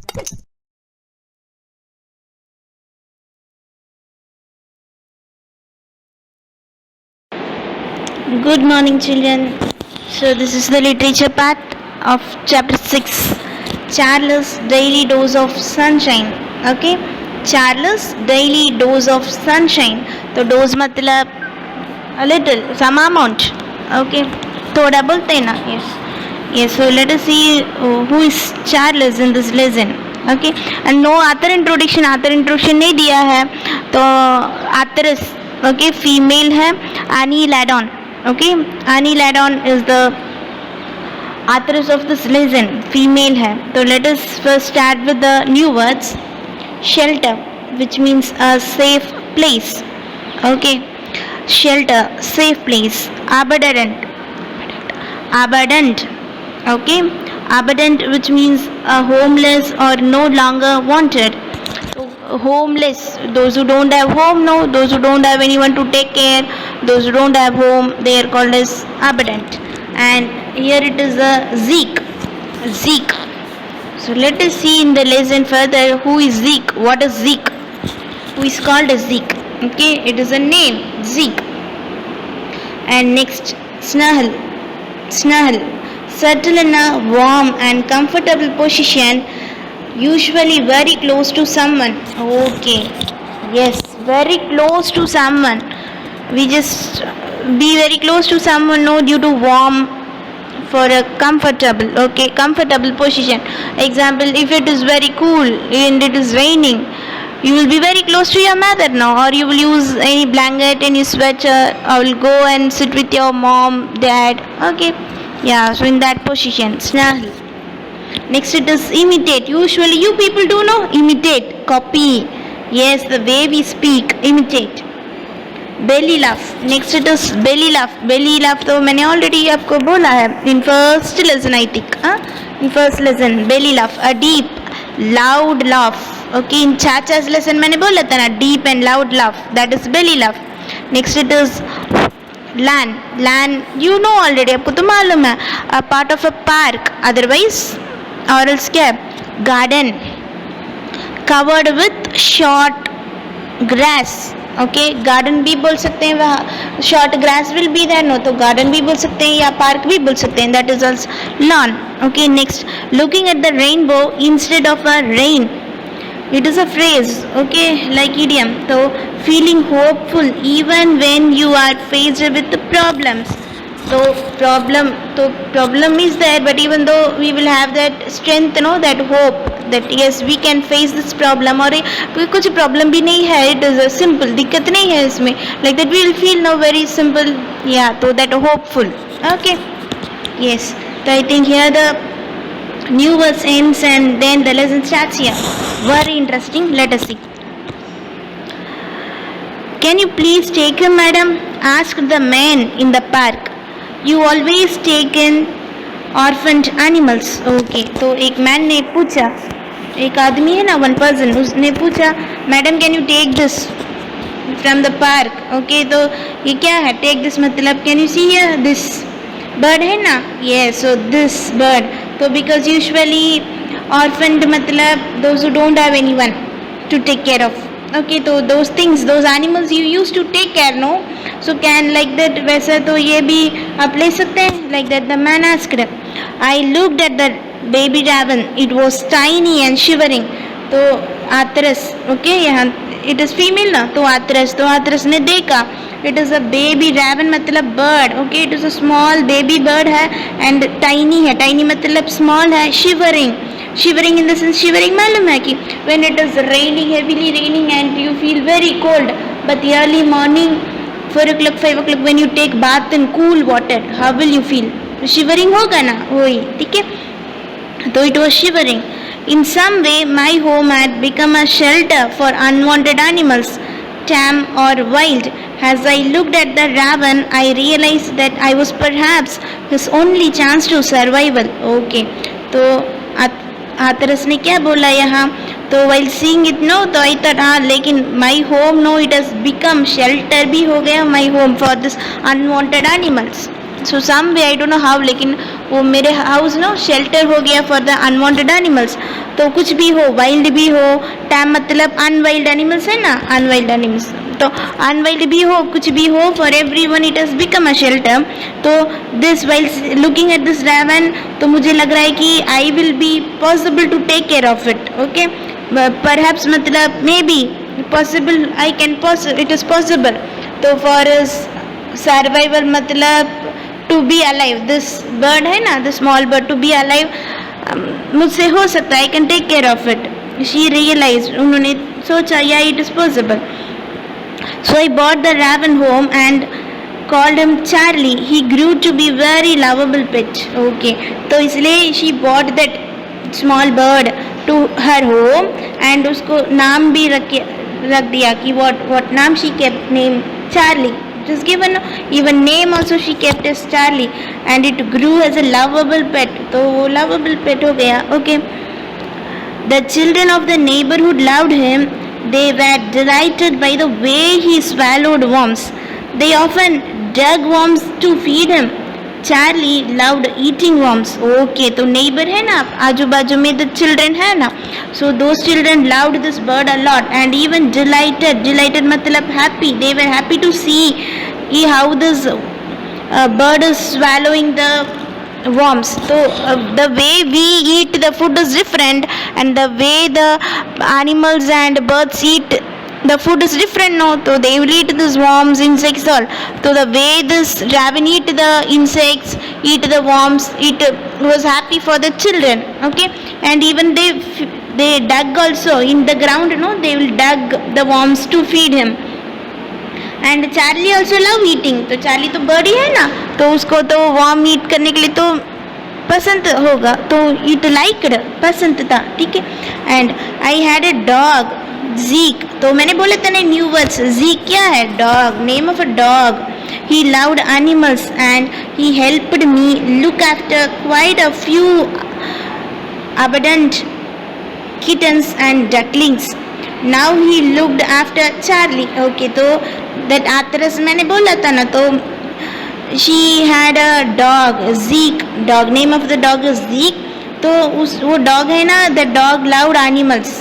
Good morning, children. So, this is the literature part of chapter 6, Charles' Daily Dose of Sunshine. Okay, Charles' Daily Dose of Sunshine. तो dose मतलब a little, some amount. Okay, थोड़ा बोलते हैं ना. Yes. So let us see who is Charles in this lesson. Okay, and no author introduction नहीं दिया है. तो authoress, okay, female है, Annie Ladon. Okay, Annie Ladon is the authoress of this lesson, female है. So let us first start with the new words. Shelter, which means a safe place. Okay, shelter, safe place. Abundant. Okay, abundant, which means a homeless or no longer wanted. Homeless, those who don't have home, no, those who don't have anyone to take care, those who don't have home, they are called as abundant. And here it is a Zeke. So let us see in the lesson further who is Zeke, what is Zeke, who is called as Zeke. Okay, it is a name, Zeke. And next, Snarl, settle in a warm and comfortable position, usually very close to someone. Okay, yes, very close to someone. We just be very close to someone, no, due to warm, for a comfortable position. Example, if it is very cool and it is raining, you will be very close to your mother now, or you will use any blanket, any sweater, or will go and sit with your mom, dad. Okay, yeah, so in that position, snuggle. Next it is imitate. Usually you people do know, imitate, copy. Yes, the way we speak, imitate. Belly laugh. Next it is belly laugh तो मैंने already आपको बोला है in first lesson, I think. In first lesson, belly laugh, a deep, loud laugh. Okay, in Chacha's lesson मैंने बोला था ना, deep and loud laugh, that is belly laugh. Next it is land, you know already, आपको तो मालूम है, a part of a park, otherwise or else क्या, garden, covered with short grass. Okay, garden भी बोल सकते हैं, वहाँ short grass will be there, no, तो गार्डन भी बोल सकते हैं या पार्क भी बोल सकते हैं, that is also lawn. Okay, next, looking at the rainbow instead of a rain, it is a phrase, okay, like idiom. तो feeling hopeful even when you are faced with problems. तो problem is there, but even though we will have that strength, you know, that hope that yes, we can face this problem. और कुछ problem भी नहीं है, it is a simple, दिक्कत नहीं है इसमें, like that we will feel now very simple. Yeah, so that hopeful. Okay, yes, so I think here the new verse ends and then the lesson starts here. Very interesting. Let us see. Can you please take him, madam? Asked the man in the park. You always take in orphaned animals. Okay, तो एक man ने पूछा, एक आदमी है ना, one person, उसने पूछा, madam can you take this from the park. Okay, तो ये क्या है, टेक दिस मतलब, can you see here this bird है ना, ये, सो दिस बर्ड. तो बिकॉज यूजुअली ऑर्फन्ड मतलब those who don't have anyone to take care of. Okay, तो those things, those animals you used to take care, no? So can like that, वैसा तो ये भी आप ले सकते हैं, like that. The man asked. I looked at the baby raven. It was tiny and shivering. तो आतरस, okay, यहाँ it is female ना, तो आतरस ने देखा. It is a baby raven मतलब bird. Okay, it is a small baby bird है and tiny है, tiny मतलब small है, shivering in the sense, shivering मालूम है कि when it is raining, heavily raining and you feel very cold, but early morning 4 o'clock 5 o'clock when you take bath in cool water, how will you feel? Shivering होगा ना, वही, ठीक है. तो it was shivering. In some way my home had become a shelter for unwanted animals, tame or wild. As I looked at the raven, I realized that I was perhaps his only chance to survival. Okay, तो हाथरस ने क्या बोला यहाँ, तो while seeing it, no, तो I thought, हाँ, लेकिन my home, no, it has become shelter भी हो गया my home for this unwanted animals. So some way, I don't know how, लेकिन वो मेरे हाउस नो शेल्टर हो गया फॉर द अनवांटेड एनिमल्स। तो कुछ भी हो, वाइल्ड भी हो, टैम मतलब अनवाइल्ड एनिमल्स है ना, अनवाइल्ड एनिमल्स, तो अनवाइल्ड भी हो, कुछ भी हो, for everyone it has become a shelter. तो this while looking at this raven, तो मुझे लग रहा है कि I will be possible to take care of it. Okay, perhaps मतलब may be possible, I can it is possible. तो for survival मतलब to be alive, this bird है ना, the small bird, to be alive, मुझसे हो सकता है, I can take care of it. She realize, उन्होंने सोचा, yeah it is possible. So I bought the raven home and called him Charlie. He grew to be very lovable pet. Okay, तो इसलिए she bought that small bird to her home and उसको नाम भी रख दिया कि what नाम she kept name Charlie. Just given even name also she kept as Charlie and it grew as a lovable pet. तो वो lovable pet हो गया. Okay. The children of the neighborhood loved him. They were delighted by the way he swallowed worms. They often dug worms to feed him. Charlie loved eating worms. Okay, तो neighbor है ना, आजू बाजू में the children है ना, so those children loved this bird a lot and even delighted मतलब happy. They were happy to see how this bird is swallowing the worms. So the way we eat the food is different and the way the animals and birds eat the food is different, no? So they will eat these worms, insects, all. So the way this raven eat the insects, eat the worms, it was happy for the children. Okay, and even they dug also in the ground, no? They will dug the worms to feed him. And Charlie also love eating. तो Charlie तो bird ही है ना, तो उसको तो worm eat करने के लिए तो पसंद होगा, तो it liked, पसंद था, ठीक है. And I had a dog, Zeke. तो मैंने बोला था ना न्यू वर्ड्स. Zeke क्या है? Dog, name of a dog. He loved animals and he helped me look after quite a few abundant kittens and ducklings. Now he looked after Charlie. Okay, तो that actress मैंने बोला था ना, तो she had a dog, Zeke. Dog, name of the dog is Zeke. तो वो dog है ना, the dog loved animals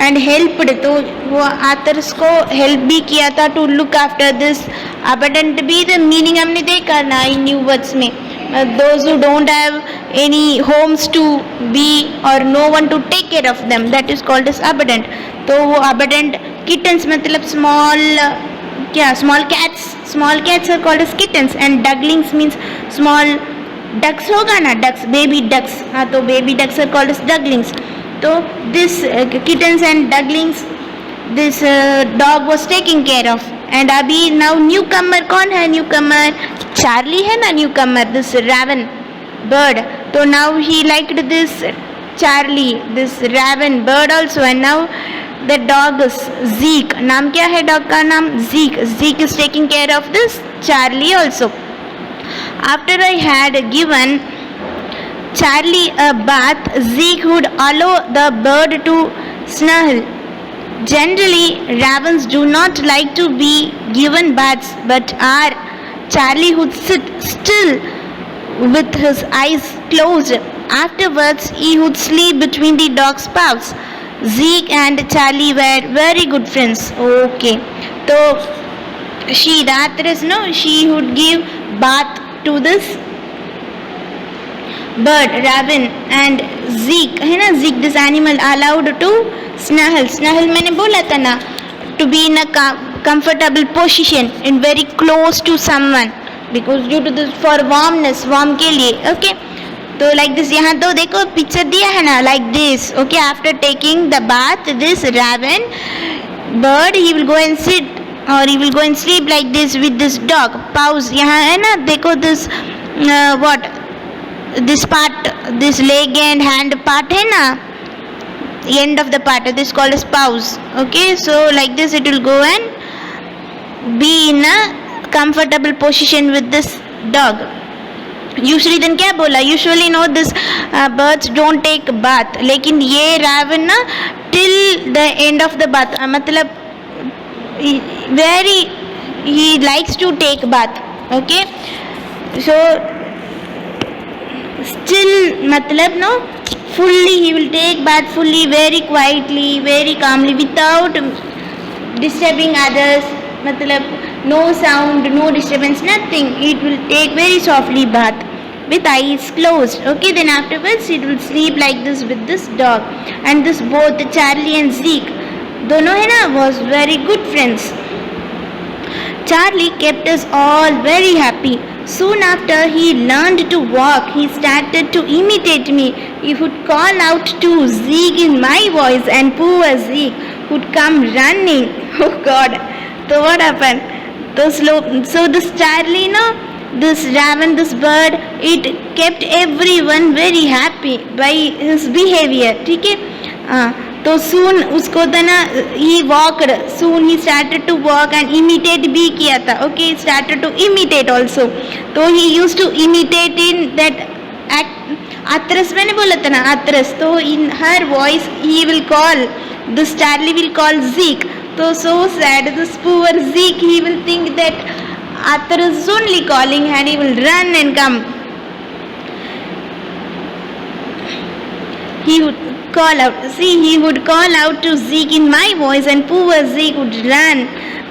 and helped, तो वो आतर्स को हेल्प भी किया था to look after this. Abundant भी द मीनिंग हमने देखा ना इन न्यू वर्ड्स में. Those who don't have any homes to be और no one to take care of them, that is called as abundant. तो वो अबंडेंट किटन्स मतलब small क्या, small cats are called as kittens and ducklings means small ducks होगा ना, ducks, baby ducks. हाँ, तो baby ducks are called as डगलिंग्स. तो this kittens and ducklings this dog was taking care of. and अभी now newcomer कौन है? newcomer Charlie है ना, newcomer this raven bird. तो now he liked this Charlie, this raven bird also. and now the dog is Zeke. नाम क्या है dog का नाम? Zeke. Zeke is taking care of this Charlie also. After I had given Charlie a bath, Zeke would allow the bird to snuggle. Generally, ravens do not like to be given baths, but our Charlie would sit still with his eyes closed. Afterwards, he would sleep between the dog's paws. Zeke and Charlie were very good friends. Okay, so she, the actress, no, she would give bath to this bird, raven, and Zeke है ना, Zeke this animal allowed to snuggle मैंने बोला था ना, to be in a comfortable position and very close to someone because due to this for warmness, warm के लिए. okay, तो like this यहाँ तो देखो पिक्चर दिया है ना, like this. okay, after taking the bath, this raven bird he will go and sit or he will go and sleep like this with this dog. Paws यहाँ है ना, देखो this what this part, this leg and hand part है ना, end of the part, this called as paws. okay, so like this it will go and be in a comfortable position with this dog. usually then क्या बोला, usually no this birds don't take bath, लेकिन ये raven ना till the end of the bath मतलब very he likes to take bath. okay, so still मतलब no, fully he will take bath fully, very quietly, very calmly, without disturbing others. मतलब no sound, no disturbance, nothing. It will take very softly bath with eyes closed. Okay, then afterwards it will sleep like this with this dog. And this both Charlie and Zeke, दोनों है ना, was very good friends. Charlie kept us all very happy. Soon after he learned to walk, he started to imitate me. He would call out to Zeke in my voice, and poor Zeke would come running. Oh God! So what happened? So this Charlie, no, this raven, this bird, it kept everyone very happy by his behavior. ठीक है? तो soon उसको था ना, he walked. Soon he started to walk and imitate भी किया था. Okay, started to imitate also. तो he used to imitate in that Athras, मैंने बोला था ना, Athras. तो in her voice he will call. This Charlie will call Zeke. So sad. This poor Zeke, he will think that Athras is only calling, and he will run and come. He would call out. See, he would call out to Zeke in my voice, and poor Zeke would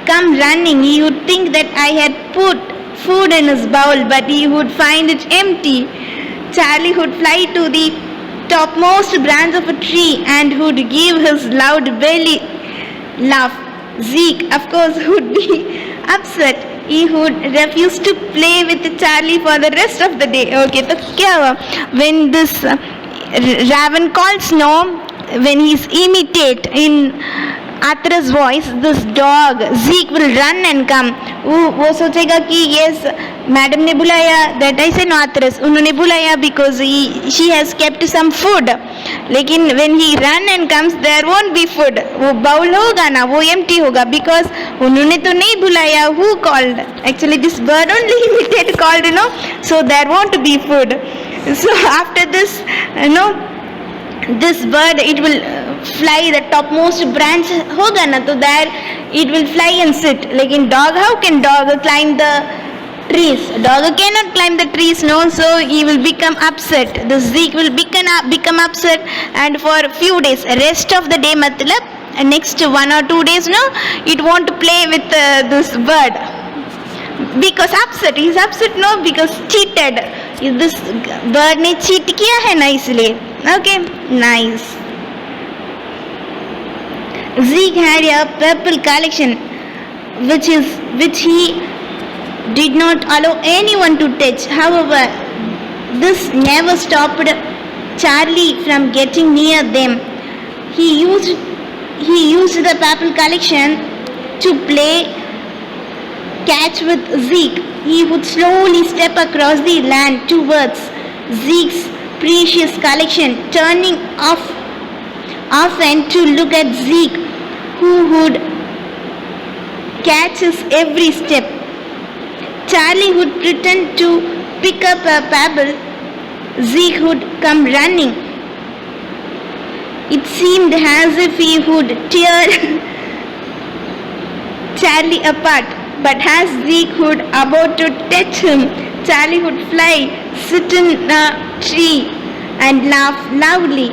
come running. He would think that I had put food in his bowl, but he would find it empty. Charlie would fly to the topmost branch of a tree and would give his loud belly laugh. Zeke, of course, would be upset. He would refuse to play with Charlie for the rest of the day. Okay, तो क्या हुआ? When this raven calls no, when he's imitate in Athra's voice, this dog Zeke will run and come. वो सोचेगा कि yes, madam ने बुलाया, that I say no, Athras उन्होंने बुलाया because she has kept some food. लेकिन when he run and comes, there won't be food. वो bowl होगा ना, वो empty होगा, because उन्होंने तो नहीं बुलाया. Who called? Actually this bird only imitated called, you know, so there won't be food. So after this, you know, this bird, it will fly the topmost branch होगा ना, तो there it will fly and sit. लेकिन dog, how can dog climb the trees? Dog cannot climb the trees, no. So he will become upset. The Zeke will become upset, and for a few days, rest of the day, मतलब next 1 or 2 days, no, it won't play with this bird. Because upset, he's upset, no, because cheated. This bird ने cheat किया है ना, इसलिए. Okay, nice. Zeke had a purple collection, which he did not allow anyone to touch. However, this never stopped Charlie from getting near them. He used the purple collection to play catch with Zeke. He would slowly step across the land towards Zeke's precious collection, turning often to look at Zeke, who would catch his every step. Charlie would pretend to pick up a pebble. Zeke would come running. It seemed as if he would tear Charlie apart. But as Zeke would about to touch him, Charlie would fly, sit in a tree, and laugh loudly.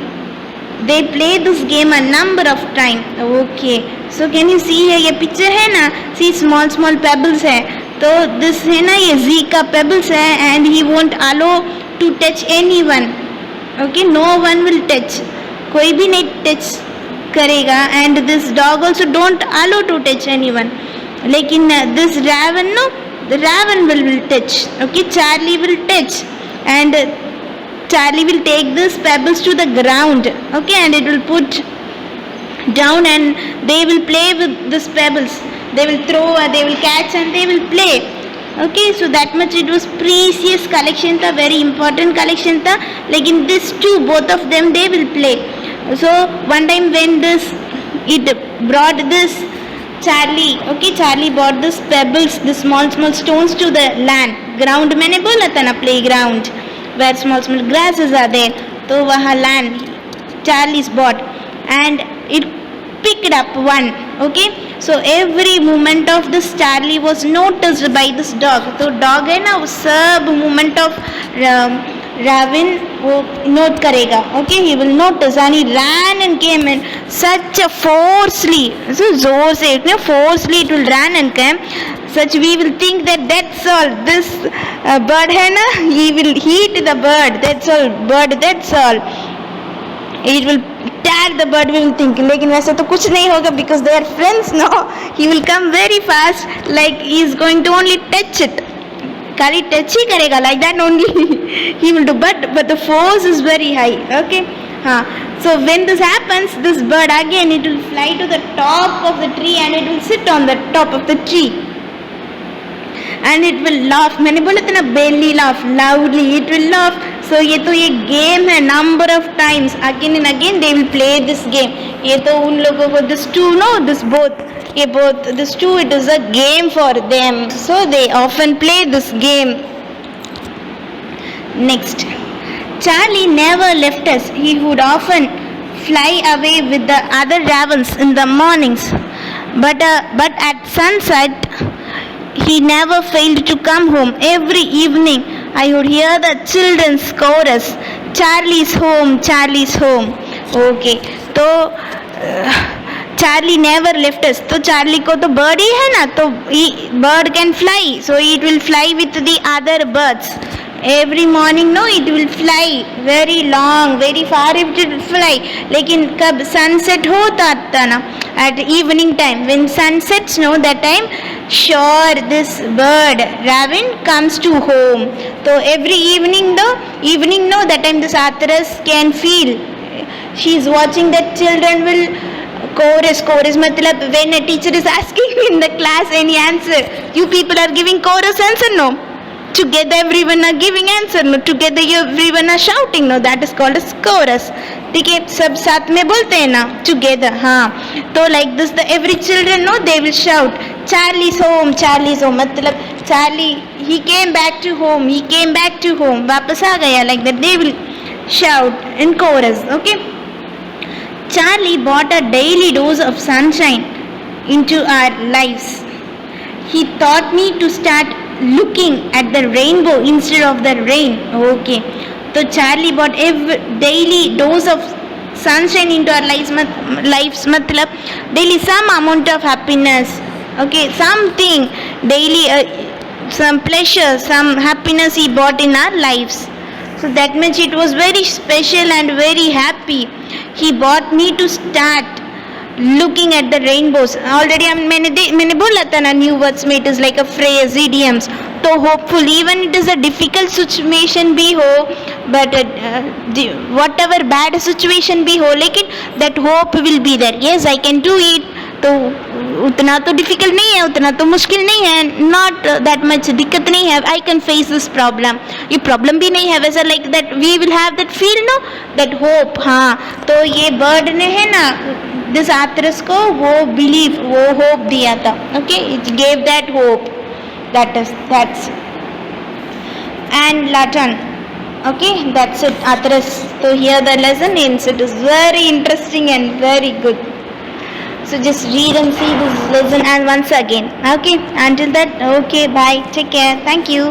They play this game a number of times. Okay, so can you see here? ये picture है ना? See, small pebbles है. तो this है ना, ये Zeke का pebbles है, and he won't allow to touch anyone. Okay, no one will touch. कोई भी नहीं touch करेगा, and this dog also don't allow to touch anyone. लेकिन this raven, no, the raven will touch. Okay, Charlie will touch, and Charlie will take these pebbles to the ground. Okay, and it will put down, and they will play with these pebbles. They will throw, they will catch, and they will play. Okay, so that much it was precious collection था, very important collection था. लेकिन this two, both of them, they will play. So one time when it brought this Charlie, okay, Charlie brought this pebbles, the small stones to the land. Ground मैंने बोला था ना, playground, where small grasses are there. तो वहाँ land Charlie's bought, and it picked up one. Okay, so every movement of this Charlie was noticed by this dog. तो dog है ना, वो सब movement of Raven वो note करेगा. Okay, he will notice and he ran and came in such a forcefully, so जोर से इतने forcefully it will run and come. Such we will think that that's all. This bird है ना, he will eat the bird. That's all. Bird. That's all. It will tag the bird. We will think. लेकिन वैसे तो कुछ नहीं होगा because they are friends. No, he will come very fast. Like he is going to only touch it. खाली touch ही करेगा like that only he will do, but the force is very high. Okay, हाँ. So when this happens, this bird again it will fly to the top of the tree and it will sit on the top of the tree and it will laugh. मैंने बोला था ना belly laugh loudly, it will laugh. So ये तो ये game है, number of times again and again they will play this game. ये तो उन लोगों को this two no this both ये both this two it is a game for them, so they often play this game. Next, Charlie never left us. He would often fly away with the other ravens in the mornings, but at sunset he never failed to come home. Every evening I would hear the children's chorus, Charlie's home, Charlie's home. Okay, तो Charlie never left us. तो Charlie को तो bird ही है ना, तो bird can fly, so it will fly with the other birds. Every morning no it will fly very long very far it will fly. लेकिन कब सनसेट होता था ना, at evening time when sunsets no that time sure this bird raven comes to home. तो every evening no that time this Arthus can feel she is watching that children will chorus matlab when a teacher is asking in the class any answer, you people are giving chorus answer. No, together everyone are giving answer. No, together everyone are shouting. No, that is called as chorus. ठीक है, सब साथ में बोलते हैं ना together. हाँ, तो like this the every children no they will shout Charlie's home, Charlie's home. मतलब Charlie he came back to home, he came back to home, वापस आ गया, like that they will shout in chorus. Okay, Charlie brought a daily dose of sunshine into our lives. He taught me to start looking at the rainbow instead of the rain. Okay, so Charlie brought a daily dose of sunshine into our lives matlab daily some amount of happiness. Okay, something daily some pleasure, some happiness he brought in our lives. So that means it was very special and very happy. He brought me to start looking at the rainbows. Already मैंने बोला था ना new words में it is like a phrase, idioms. तो hopeful even it is a difficult situation भी हो, but whatever bad situation भी हो, लेकिन that hope will be there. Yes, I can do it. तो उतना तो डिफिकल्ट नहीं है, उतना तो मुश्किल नहीं है, नॉट दैट मच दिक्कत नहीं है. I can face this problem, ये प्रॉब्लम भी नहीं है वैसा. Like that we will have that feel no that hope. हाँ, तो ये बर्ड ने है ना दिस आर्थरस को वो बिलीव वो होप दिया था. Okay, it gave that hope. That's and Latin. Okay, that's it, Arthurus. So here the lesson ends. It is very interesting and very good. So just read and see this lesson and once again. Okay, until that, okay, bye, take care, thank you.